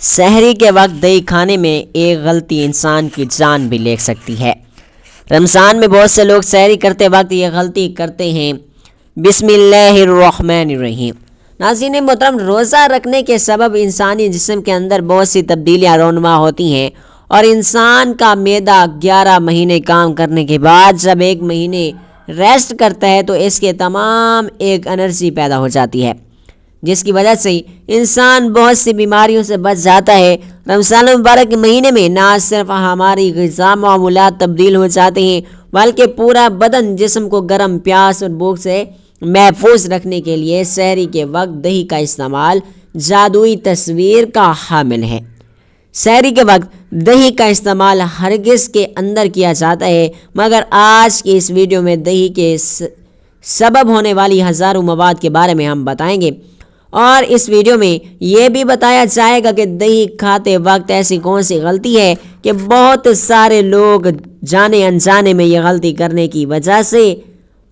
سحری کے وقت دہی کھانے میں ایک غلطی انسان کی جان بھی لے سکتی ہے۔ رمضان میں بہت سے لوگ سحری کرتے وقت یہ غلطی کرتے ہیں۔ بسم اللہ الرحمن الرحیم۔ ناظرین محترم، روزہ رکھنے کے سبب انسانی جسم کے اندر بہت سی تبدیلیاں رونما ہوتی ہیں، اور انسان کا معدہ 11 مہینے کام کرنے کے بعد جب 1 مہینے ریسٹ کرتا ہے تو اس کے تمام ایک انرجی پیدا ہو جاتی ہے، جس کی وجہ سے انسان بہت سی بیماریوں سے بچ جاتا ہے۔ رمضان المبارک کے مہینے میں نہ صرف ہماری غذا معمولات تبدیل ہو جاتے ہیں، بلکہ پورا بدن جسم کو گرم، پیاس اور بھوک سے محفوظ رکھنے کے لیے سحری کے وقت دہی کا استعمال جادوئی تصویر کا حامل ہے۔ سحری کے وقت دہی کا استعمال ہرگز کے اندر کیا جاتا ہے، مگر آج کی اس ویڈیو میں دہی کے سبب ہونے والی ہزاروں مواد کے بارے میں ہم بتائیں گے، اور اس ویڈیو میں یہ بھی بتایا جائے گا کہ دہی کھاتے وقت ایسی کون سی غلطی ہے کہ بہت سارے لوگ جانے انجانے میں یہ غلطی کرنے کی وجہ سے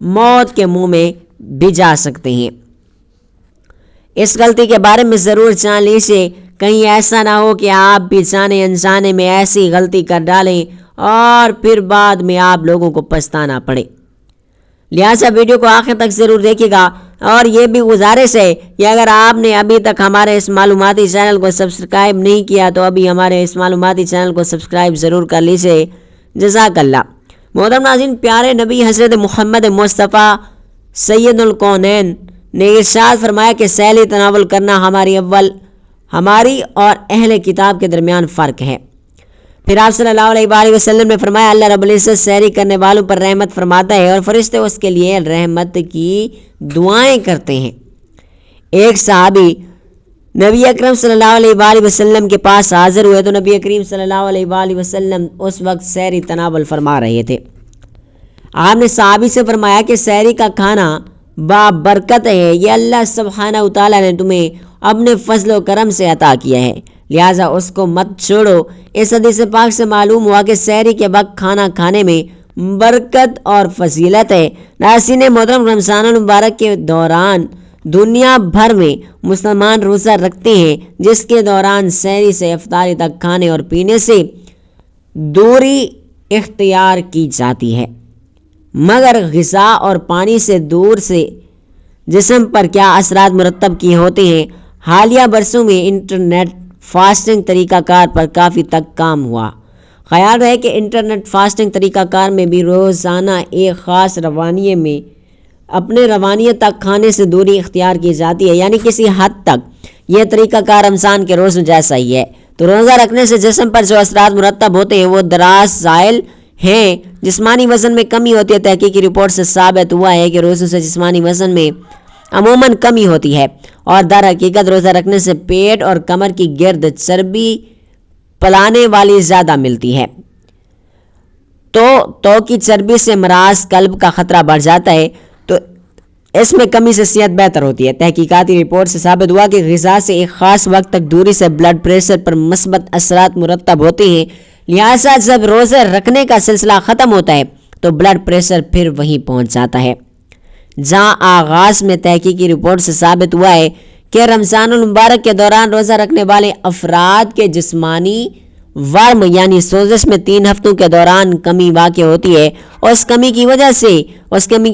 موت کے منہ میں بھی جا سکتے ہیں۔ اس غلطی کے بارے میں ضرور جان لیجیے، کہیں ایسا نہ ہو کہ آپ بھی جانے انجانے میں ایسی غلطی کر ڈالیں اور پھر بعد میں آپ لوگوں کو پچھتانا پڑے۔ لہٰذا ویڈیو کو آخر تک ضرور دیکھیے گا، اور یہ بھی گزارش ہے کہ اگر آپ نے ابھی تک ہمارے اس معلوماتی چینل کو سبسکرائب نہیں کیا تو ابھی ہمارے اس معلوماتی چینل کو سبسکرائب ضرور کر لیجیے۔ جزاک اللہ۔ محترم ناظرین، پیارے نبی حضرت محمد مصطفیٰ سید الکونین نے ارشاد فرمایا کہ سحری تناول کرنا ہماری اور اہل کتاب کے درمیان فرق ہے۔ پھر آپ صلی اللہ علیہ وآلہ وسلم نے فرمایا، اللہ رب العزت سحری کرنے والوں پر رحمت فرماتا ہے اور فرشتے اس کے لیے رحمت کی دعائیں کرتے ہیں۔ ایک صحابی نبی اکرم صلی اللہ علیہ وآلہ وسلم کے پاس حاضر ہوئے تو نبی کریم صلی اللہ علیہ وآلہ وسلم اس وقت سحری تناول فرما رہے تھے۔ آپ نے صحابی سے فرمایا کہ سحری کا کھانا بابرکت ہے، یہ اللہ سبحانہ وتعالیٰ نے تمہیں اپنے فضل و کرم سے عطا کیا ہے، لہٰذا اس کو مت چھوڑو۔ اس حدیث پاک سے معلوم ہوا کہ سحری کے وقت کھانا کھانے میں برکت اور فضیلت ہے۔ ناظرین محترم، رمضان المبارک کے دوران دنیا بھر میں مسلمان روزہ رکھتے ہیں، جس کے دوران سحری سے افطاری تک کھانے اور پینے سے دوری اختیار کی جاتی ہے، مگر غذا اور پانی سے دور سے جسم پر کیا اثرات مرتب کیے ہوتے ہیں؟ حالیہ برسوں میں انٹرنیٹ فاسٹنگ طریقہ کار پر کافی تک کام ہوا۔ خیال رہے کہ انٹرنیٹ فاسٹنگ طریقہ کار میں بھی روزانہ ایک خاص روانیے میں اپنے روانیے تک کھانے سے دوری اختیار کی جاتی ہے، یعنی کسی حد تک یہ طریقہ کار رمضان کے روزوں جیسا ہی ہے۔ تو روزہ رکھنے سے جسم پر جو اثرات مرتب ہوتے ہیں وہ دراز ذائل ہیں۔ جسمانی وزن میں کمی ہوتی ہے۔ تحقیقی رپورٹ سے ثابت ہوا ہے کہ روزوں سے جسمانی وزن میں عموماً کمی ہوتی ہے، اور در حقیقت روزہ رکھنے سے پیٹ اور کمر کی گرد چربی پلانے والی زیادہ ملتی ہے۔ تو کی چربی سے امراض قلب کا خطرہ بڑھ جاتا ہے، تو اس میں کمی سے صحت بہتر ہوتی ہے۔ تحقیقاتی رپورٹ سے ثابت ہوا کہ غذا سے ایک خاص وقت تک دوری سے بلڈ پریشر پر مثبت اثرات مرتب ہوتے ہیں، لہٰذا جب روزہ رکھنے کا سلسلہ ختم ہوتا ہے تو بلڈ پریشر پھر وہیں پہنچ جاتا ہے جہاں آغاز میں۔ تحقیقی رپورٹ سے ثابت ہوا ہے کہ رمضان المبارک کے دوران روزہ رکھنے والے افراد کے جسمانی ورم یعنی سوزش میں 3 ہفتوں کے دوران کمی واقع ہوتی ہے، اور اس کمی کی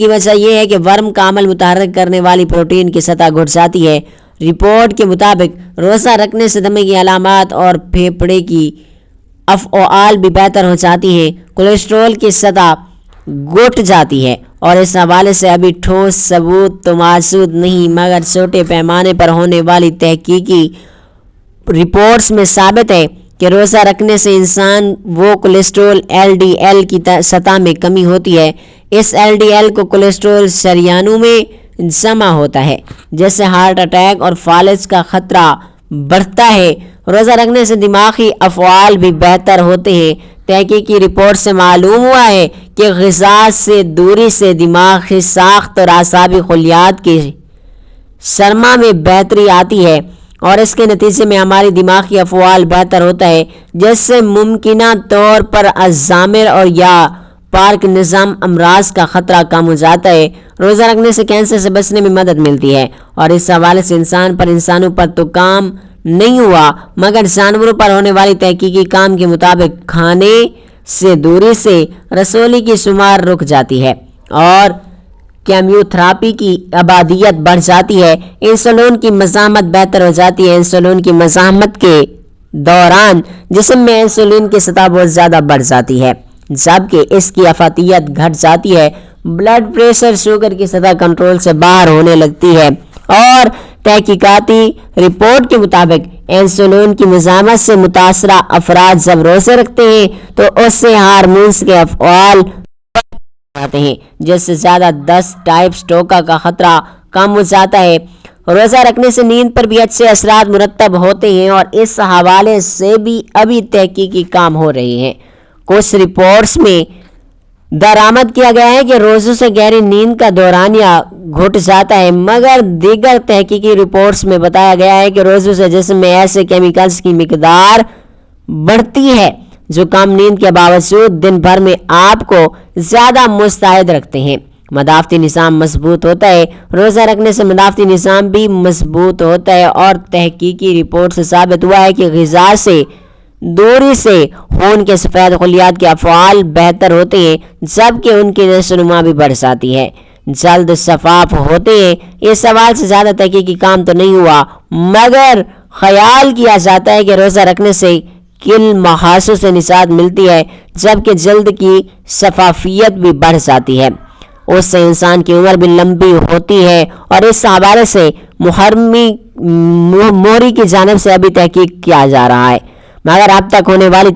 وجہ یہ ہے کہ ورم کا عمل متحرک کرنے والی پروٹین کی سطح گھٹ جاتی ہے۔ رپورٹ کے مطابق روزہ رکھنے سے دمے کی علامات اور پھیپھڑے کی افعال بھی بہتر ہو جاتی ہیں، کولیسٹرول کی سطح گھٹ جاتی ہے، اور اس حوالے سے ابھی ٹھوس ثبوت تو موجود نہیں، مگر چھوٹے پیمانے پر ہونے والی تحقیقی رپورٹس میں ثابت ہے کہ روزہ رکھنے سے انسان وہ کولیسٹرول LDL کی سطح میں کمی ہوتی ہے۔ اس LDL کو کولیسٹرول شریانوں میں جمع ہوتا ہے، جس سے ہارٹ اٹیک اور فالج کا خطرہ بڑھتا ہے۔ روزہ رکھنے سے دماغی افعال بھی بہتر ہوتے ہیں۔ تحقیقی رپورٹ سے معلوم ہوا ہے کہ غذا سے دوری سے دماغی ساخت اور اعصابی خلیات کی سرما میں بہتری آتی ہے، اور اس کے نتیجے میں ہماری دماغی افعال بہتر ہوتا ہے، جس سے ممکنہ طور پر الزائمر اور یا پارکنسن امراض کا خطرہ کم ہو جاتا ہے۔ روزہ رکھنے سے کینسر سے بچنے میں مدد ملتی ہے، اور اس حوالے سے انسانوں پر تو کام نہیں ہوا مگر جانوروں پر ہونے والی تحقیقی کام کے مطابق کھانے سے دوری سے رسولی کی شمار رک جاتی ہے اور کیمیوتھراپی کی ابادیت بڑھ جاتی ہے، انسولین کی مزاحمت بہتر ہو جاتی ہے۔ انسولین کی مزاحمت کے دوران جسم میں انسولین کی سطح بہت زیادہ بڑھ جاتی ہے جبکہ اس کی افادیت گھٹ جاتی ہے، بلڈ پریشر شوگر کی سطح کنٹرول سے باہر ہونے لگتی ہے اور تحقیقاتی رپورٹ کے مطابق انسولین کی مزاحمت سے متاثرہ افراد جب روزے رکھتے ہیں تو اس سے ہارمونز کے افعال آتے ہیں جس سے زیادہ 10 ٹائپ سٹروک کا خطرہ کم ہو جاتا ہے۔ روزہ رکھنے سے نیند پر بھی اچھے اثرات مرتب ہوتے ہیں اور اس حوالے سے بھی ابھی تحقیقی کام ہو رہے ہیں۔ کچھ رپورٹس میں درآمد کیا گیا ہے کہ روزوں سے گہری نیند کا دورانیہ گھٹ جاتا ہے مگر دیگر تحقیقی رپورٹس میں بتایا گیا ہے کہ روزوں سے جسم میں ایسے کیمیکلز کی مقدار بڑھتی ہے جو کم نیند کے باوجود دن بھر میں آپ کو زیادہ مستعد رکھتے ہیں۔ مدافعتی نظام مضبوط ہوتا ہے، روزہ رکھنے سے مدافعتی نظام بھی مضبوط ہوتا ہے اور تحقیقی رپورٹ سے ثابت ہوا ہے کہ غذا سے دوری سے خون کے سفید خلیات کے افعال بہتر ہوتے ہیں جبکہ ان کی نشو و نما بھی بڑھ جاتی ہے، جلد شفاف ہوتے ہیں۔ اس سوال سے زیادہ تحقیقی کام تو نہیں ہوا مگر خیال کیا جاتا ہے کہ روزہ رکھنے سے کل مخاصوں سے نجات ملتی ہے جبکہ جلد کی شفافیت بھی بڑھ جاتی ہے، اس سے انسان کی عمر بھی لمبی ہوتی ہے اور اس حوالے سے موری کی جانب سے ابھی تحقیق کیا جا رہا ہے مگر اب تک ہونے والی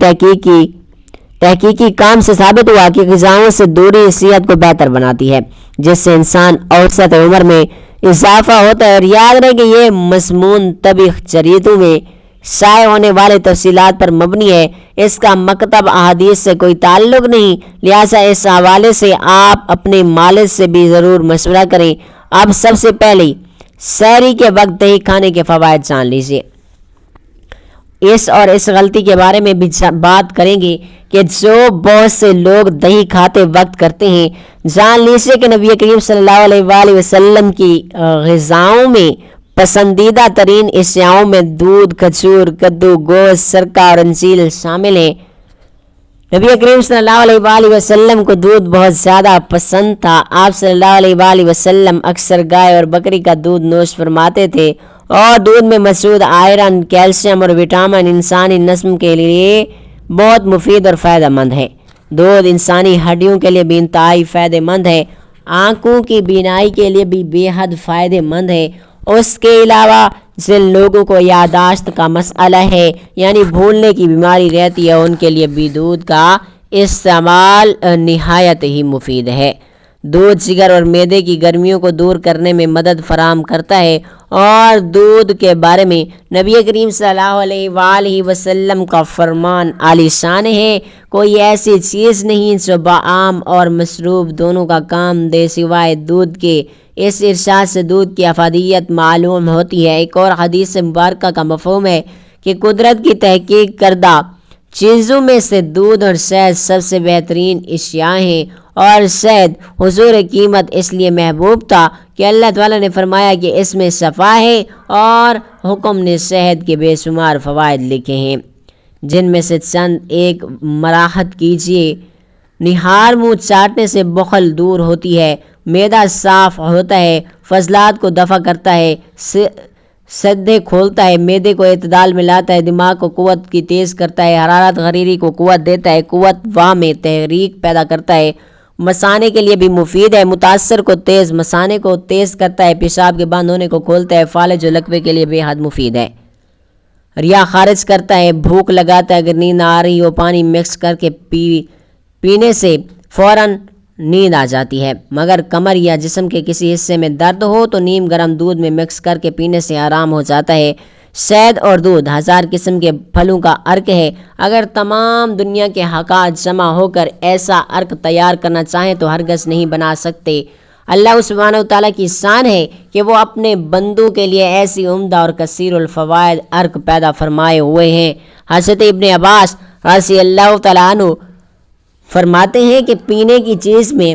تحقیقی کام سے ثابت ہوا کہ غذاؤں سے دوری صحت کو بہتر بناتی ہے جس سے انسان اوسط عمر میں اضافہ ہوتا ہے۔ اور یاد رہے کہ یہ مضمون طبی جریدوں میں شائع ہونے والے تفصیلات پر مبنی ہے، اس کا مکتب احادیث سے کوئی تعلق نہیں، لہٰذا اس حوالے سے آپ اپنے مالک سے بھی ضرور مشورہ کریں۔ اب سب سے پہلے سحری کے وقت دہی کھانے کے فوائد جان لیجیے۔ اس غلطی کے بارے میں بھی بات کریں گے کہ جو بہت سے لوگ دہی کھاتے وقت کرتے ہیں۔ جان لیجیے کہ نبی کریم صلی اللہ علیہ وآلہ وسلم کی غذاؤں میں پسندیدہ ترین اشیاءوں میں دودھ، کھجور، کدو، گوشت، سرکہ اور انجیر شامل ہیں۔ نبی کریم صلی اللہ علیہ وآلہ وسلم کو دودھ بہت زیادہ پسند تھا۔ آپ صلی اللہ علیہ وآلہ وسلم اکثر گائے اور بکری کا دودھ نوش فرماتے تھے اور دودھ میں موجود آئرن، کیلشیم اور وٹامن انسانی نظم کے لیے بہت مفید اور فائدہ مند ہے۔ دودھ انسانی ہڈیوں کے لیے بھی انتہائی فائدہ مند ہے، آنکھوں کی بینائی کے لیے بھی بے حد فائدہ مند ہے۔ اس کے علاوہ جن لوگوں کو یادداشت کا مسئلہ ہے یعنی بھولنے کی بیماری رہتی ہے ان کے لیے بھی دودھ کا استعمال نہایت ہی مفید ہے۔ دودھ جگر اور معدے کی گرمیوں کو دور کرنے میں مدد فراہم کرتا ہے اور دودھ کے بارے میں نبی کریم صلی اللہ علیہ وآلہ وسلم کا فرمان عالی شان ہے، کوئی ایسی چیز نہیں جو بعام اور مشروب دونوں کا کام دے سوائے دودھ کے۔ اس ارشاد سے دودھ کی افادیت معلوم ہوتی ہے۔ ایک اور حدیث مبارکہ کا مفہوم ہے کہ قدرت کی تحقیق کردہ چیزوں میں سے دودھ اور شہد سب سے بہترین اشیاء ہیں اور شہد حضور قیمت اس لیے محبوب تھا کہ اللہ تعالیٰ نے فرمایا کہ اس میں شفا ہے اور حکم نے شہد کے بے شمار فوائد لکھے ہیں جن میں سے چند ایک مراحت کیجیے۔ نہار منہ چاٹنے سے بخل دور ہوتی ہے، معدہ صاف ہوتا ہے، فضلات کو دفع کرتا ہے، سدے کھولتا ہے، معدے کو اعتدال میں لاتا ہے، دماغ کو قوت کی تیز کرتا ہے، حرارت غریری کو قوت دیتا ہے، قوت واہ میں تحریک پیدا کرتا ہے، مثانے کے لیے بھی مفید ہے، متاثر کو تیز مثانے کو تیز کرتا ہے، پیشاب کے بند ہونے کو کھولتا ہے، فالج و لقوے کے لیے بے حد مفید ہے، ریا خارج کرتا ہے، بھوک لگاتا ہے، اگر نیند آ رہی ہو پانی مکس کر کے پینے سے فوراً نیند آ جاتی ہے، مگر کمر یا جسم کے کسی حصے میں درد ہو تو نیم گرم دودھ میں مکس کر کے پینے سے آرام ہو جاتا ہے۔ شہد اور دودھ 1000 قسم کے پھلوں کا عرق ہے، اگر تمام دنیا کے حقات جمع ہو کر ایسا عرق تیار کرنا چاہیں تو ہرگز نہیں بنا سکتے۔ اللہ سبحانہ وتعالیٰ کی شان ہے کہ وہ اپنے بندوں کے لیے ایسی عمدہ اور کثیر الفوائد عرق پیدا فرمائے ہوئے ہیں۔ حضرت ابن عباس رضی اللہ تعالیٰ عنہ فرماتے ہیں کہ پینے کی چیز میں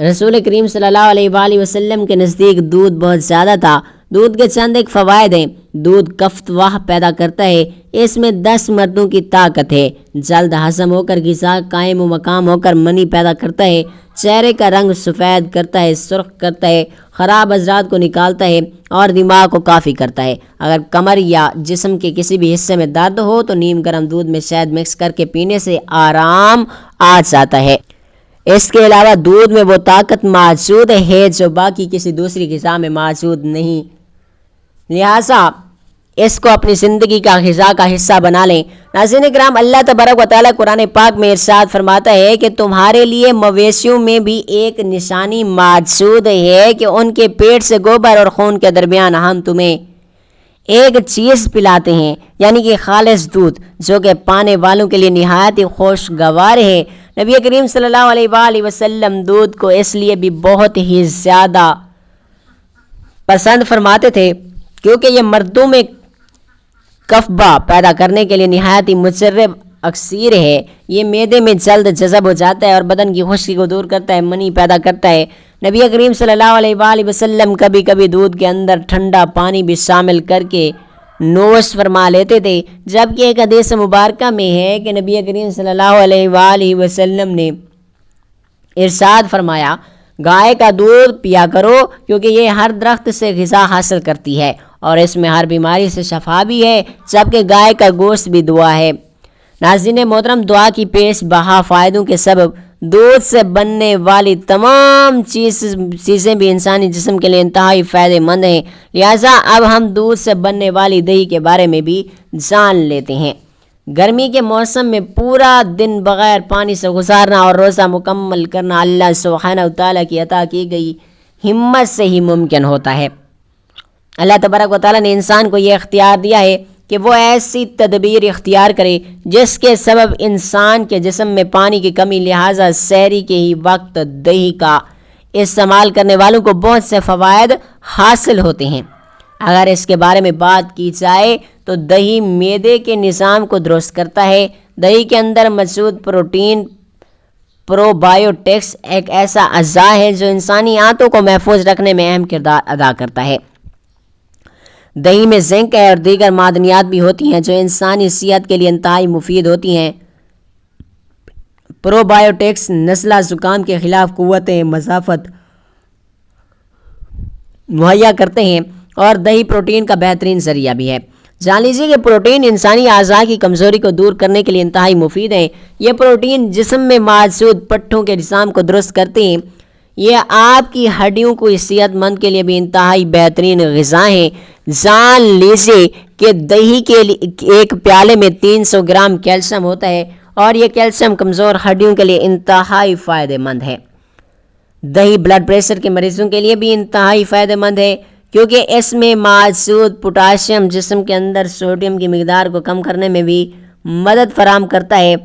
رسول کریم صلی اللہ علیہ وآلہ وسلم کے نزدیک دودھ بہت زیادہ تھا، دودھ کے چند ایک فوائد ہیں۔ دودھ کفتواہ پیدا کرتا ہے، اس میں 10 مردوں کی طاقت ہے، جلد ہضم ہو کر غذا قائم و مقام ہو کر منی پیدا کرتا ہے، چہرے کا رنگ سفید کرتا ہے، سرخ کرتا ہے، خراب اثرات کو نکالتا ہے اور دماغ کو کافی کرتا ہے۔ اگر کمر یا جسم کے کسی بھی حصے میں درد ہو تو نیم گرم دودھ میں شہد مکس کر کے پینے سے آرام آ جاتا ہے۔ اس کے علاوہ دودھ میں وہ طاقت موجود ہے جو باقی کسی دوسری غذا میں موجود نہیں، لہٰذا اس کو اپنی زندگی کا غذا کا حصہ بنا لیں۔ ناظرین کرام، اللہ تبارک و تعالیٰ قرآن پاک میں ارشاد فرماتا ہے کہ تمہارے لیے مویشیوں میں بھی ایک نشانی موجود ہے کہ ان کے پیٹ سے گوبر اور خون کے درمیان ہم تمہیں ایک چیز پلاتے ہیں، یعنی کہ خالص دودھ، جو کہ پانے والوں کے لیے نہایت ہی خوشگوار ہے۔ نبی کریم صلی اللہ علیہ وآلہ وسلم دودھ کو اس لیے بھی بہت ہی زیادہ پسند فرماتے تھے کیونکہ یہ مردوں میں کفبہ پیدا کرنے کے لیے نہایت ہی مجرب اکسیر ہے۔ یہ معدے میں جلد جذب ہو جاتا ہے اور بدن کی خشکی کو دور کرتا ہے، منی پیدا کرتا ہے۔ نبی کریم صلی اللہ علیہ وآلہ وسلم کبھی کبھی دودھ کے اندر ٹھنڈا پانی بھی شامل کر کے نوش فرما لیتے تھے، جبکہ ایک حدیث مبارکہ میں ہے کہ نبی کریم صلی اللہ علیہ وآلہ وسلم نے ارشاد فرمایا، گائے کا دودھ پیا کرو کیونکہ یہ ہر درخت سے غذا حاصل کرتی ہے اور اس میں ہر بیماری سے شفا بھی ہے، جبکہ گائے کا گوشت بھی دعا ہے۔ ناظرین محترم، دعا کی پیش بہا فائدوں کے سبب دودھ سے بننے والی تمام چیزیں بھی انسانی جسم کے لیے انتہائی فائدہ مند ہیں، لہٰذا اب ہم دودھ سے بننے والی دہی کے بارے میں بھی جان لیتے ہیں۔ گرمی کے موسم میں پورا دن بغیر پانی سے گزارنا اور روزہ مکمل کرنا اللہ سبحانہ وتعالیٰ کی عطا کی گئی ہمت سے ہی ممکن ہوتا ہے۔ اللہ تبارک و تعالیٰ نے انسان کو یہ اختیار دیا ہے کہ وہ ایسی تدبیر اختیار کرے جس کے سبب انسان کے جسم میں پانی کی کمی، لہٰذا سحری کے ہی وقت دہی کا استعمال کرنے والوں کو بہت سے فوائد حاصل ہوتے ہیں۔ اگر اس کے بارے میں بات کی جائے تو دہی معدے کے نظام کو درست کرتا ہے۔ دہی کے اندر موجود پروٹین پرو بایوٹکس ایک ایسا اعضاء ہے جو انسانی آنتوں کو محفوظ رکھنے میں اہم کردار ادا کرتا ہے۔ دہی میں زنک ہے اور دیگر معدنیات بھی ہوتی ہیں جو انسانی صحت کے لیے انتہائی مفید ہوتی ہیں۔ پرو بایوٹکس نزلہ زکام کے خلاف قوت مضافت مہیا کرتے ہیں اور دہی پروٹین کا بہترین ذریعہ بھی ہے۔ جان لیجیے کہ پروٹین انسانی اعضاء کی کمزوری کو دور کرنے کے لیے انتہائی مفید ہیں۔ یہ پروٹین جسم میں موجود پٹھوں کے نظام کو درست کرتے ہیں۔ یہ آپ کی ہڈیوں کو صحت مند کے لیے بھی انتہائی بہترین غذا ہیں۔ جان لیجیے کہ دہی کے ایک پیالے میں 300 گرام کیلشیم ہوتا ہے اور یہ کیلشیم کمزور ہڈیوں کے لیے انتہائی فائدہ مند ہے۔ دہی بلڈ پریشر کے مریضوں کے لیے بھی انتہائی فائدہ مند ہے کیونکہ اس میں موجود پوٹاشیم جسم کے اندر سوڈیم کی مقدار کو کم کرنے میں بھی مدد فراہم کرتا ہے۔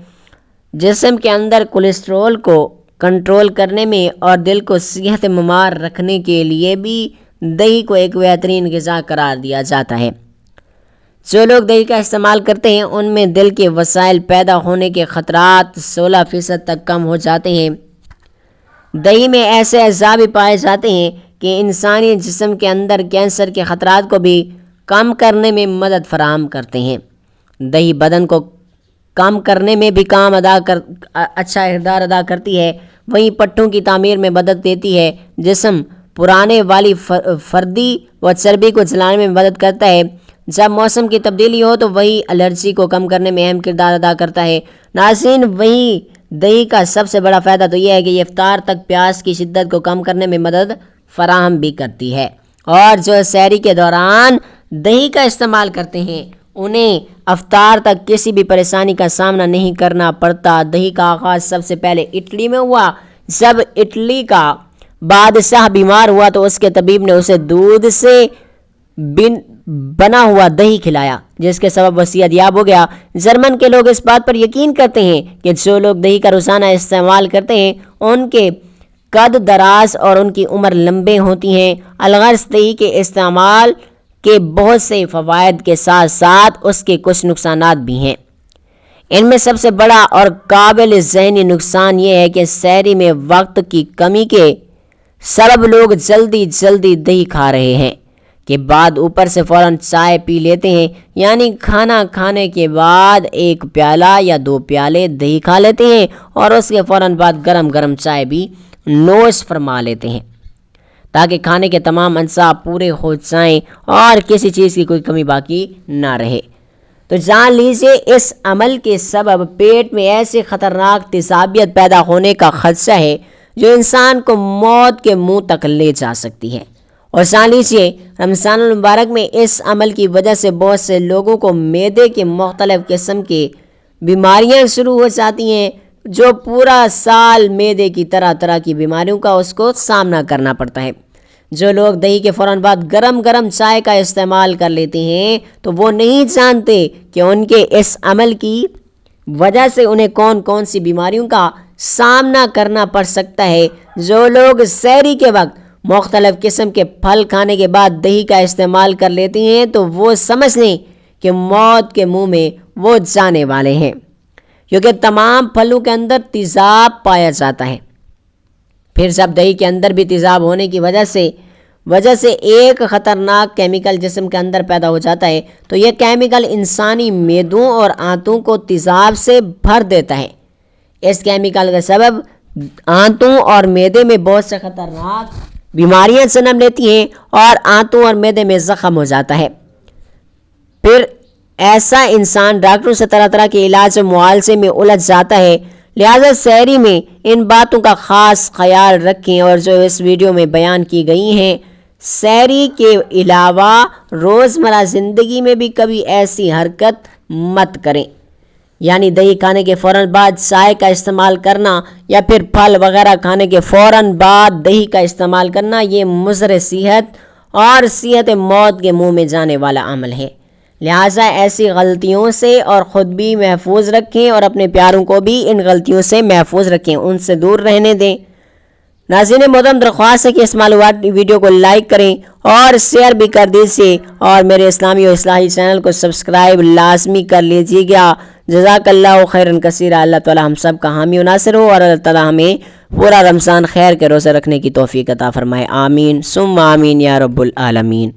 جسم کے اندر کولیسٹرول کو کنٹرول کرنے میں اور دل کو صحت مند رکھنے کے لیے بھی دہی کو ایک بہترین غذا قرار دیا جاتا ہے۔ جو لوگ دہی کا استعمال کرتے ہیں ان میں دل کے وسائل پیدا ہونے کے خطرات 16% تک کم ہو جاتے ہیں۔ دہی میں ایسے اعضاء بھی پائے جاتے ہیں کہ انسانی جسم کے اندر کینسر کے خطرات کو بھی کم کرنے میں مدد فراہم کرتے ہیں۔ دہی بدن کو کم کرنے میں بھی اچھا کردار ادا کرتی ہے، وہیں پٹھوں کی تعمیر میں مدد دیتی ہے، جسم پرانے والی فردی و چربی کو جلانے میں مدد کرتا ہے۔ جب موسم کی تبدیلی ہو تو وہی الرجی کو کم کرنے میں اہم کردار ادا کرتا ہے۔ ناظرین، وہیں دہی کا سب سے بڑا فائدہ تو یہ ہے کہ یہ افطار تک پیاس کی شدت کو کم کرنے میں مدد فراہم بھی کرتی ہے، اور جو سحری کے دوران دہی کا استعمال کرتے ہیں انہیں افطار تک کسی بھی پریشانی کا سامنا نہیں کرنا پڑتا۔ دہی کا آغاز سب سے پہلے اٹلی میں ہوا۔ جب اٹلی کا بادشاہ بیمار ہوا تو اس کے طبیب نے اسے دودھ سے بنا ہوا دہی کھلایا، جس کے سبب وہ صحت یاب ہو گیا۔ جرمن کے لوگ اس بات پر یقین کرتے ہیں کہ جو لوگ دہی کا روزانہ استعمال کرتے ہیں ان کے قد دراز اور ان کی عمر لمبے ہوتی ہیں۔ الغرض دہی کے استعمال کے بہت سے فوائد کے ساتھ ساتھ اس کے کچھ نقصانات بھی ہیں۔ ان میں سب سے بڑا اور قابل ذہنی نقصان یہ ہے کہ سحری میں وقت کی کمی کے سبب لوگ جلدی دہی کھا رہے ہیں، کے بعد اوپر سے فوراً چائے پی لیتے ہیں، یعنی کھانا کھانے کے بعد 1 پیالہ یا 2 پیالے دہی کھا لیتے ہیں اور اس کے فوراً بعد گرم گرم چائے بھی نوش فرما لیتے ہیں تاکہ کھانے کے تمام اجزاء پورے ہو جائیں اور کسی چیز کی کوئی کمی باقی نہ رہے۔ تو جان لیجیے اس عمل کے سبب پیٹ میں ایسی خطرناک تیزابیت پیدا ہونے کا خدشہ ہے جو انسان کو موت کے منہ تک لے جا سکتی ہے۔ اور جان لیجیے رمضان المبارک میں اس عمل کی وجہ سے بہت سے لوگوں کو معدے کے مختلف قسم کے بیماریاں شروع ہو جاتی ہیں، جو پورا سال معدے کی طرح طرح کی بیماریوں کا اس کو سامنا کرنا پڑتا ہے۔ جو لوگ دہی کے فوراً بعد گرم گرم چائے کا استعمال کر لیتے ہیں تو وہ نہیں جانتے کہ ان کے اس عمل کی وجہ سے انہیں کون کون سی بیماریوں کا سامنا کرنا پڑ سکتا ہے۔ جو لوگ سحری کے وقت مختلف قسم کے پھل کھانے کے بعد دہی کا استعمال کر لیتے ہیں تو وہ سمجھ لیں کہ موت کے منہ میں وہ جانے والے ہیں، کیونکہ تمام پھلوں کے اندر تیزاب پایا جاتا ہے۔ پھر جب دہی کے اندر بھی تیزاب ہونے کی وجہ سے ایک خطرناک کیمیکل جسم کے اندر پیدا ہو جاتا ہے تو یہ کیمیکل انسانی معدوں اور آنتوں کو تیزاب سے بھر دیتا ہے۔ اس کیمیکل کے سبب آنتوں اور معدے میں بہت سے خطرناک بیماریاں جنم لیتی ہیں اور آنتوں اور معدے میں زخم ہو جاتا ہے۔ پھر ایسا انسان ڈاکٹروں سے طرح طرح کے علاج و معالجے میں الجھ جاتا ہے۔ لہٰذا سحری میں ان باتوں کا خاص خیال رکھیں اور جو اس ویڈیو میں بیان کی گئی ہیں، سحری کے علاوہ روزمرہ زندگی میں بھی کبھی ایسی حرکت مت کریں، یعنی دہی کھانے کے فوراً بعد چائے کا استعمال کرنا یا پھر پھل وغیرہ کھانے کے فوراً بعد دہی کا استعمال کرنا، یہ مضر صحت اور صحت موت کے منہ میں جانے والا عمل ہے۔ لہٰذا ایسی غلطیوں سے اور خود بھی محفوظ رکھیں اور اپنے پیاروں کو بھی ان غلطیوں سے محفوظ رکھیں، ان سے دور رہنے دیں۔ ناظرین محترم، درخواست ہے کہ اس معلوماتی ویڈیو کو لائک کریں اور شیئر بھی کر دیجیے اور میرے اسلامی و اصلاحی چینل کو سبسکرائب لازمی کر لیجیے گا۔ جزاک اللہ خیرن کثیرا۔ اللہ تعالی ہم سب کا حامی و ناصر ہو اور اللہ تعالی ہمیں پورا رمضان خیر کے روزے رکھنے کی توفیق عطا فرمائے۔ آمین ثم آمین یا رب العالمین۔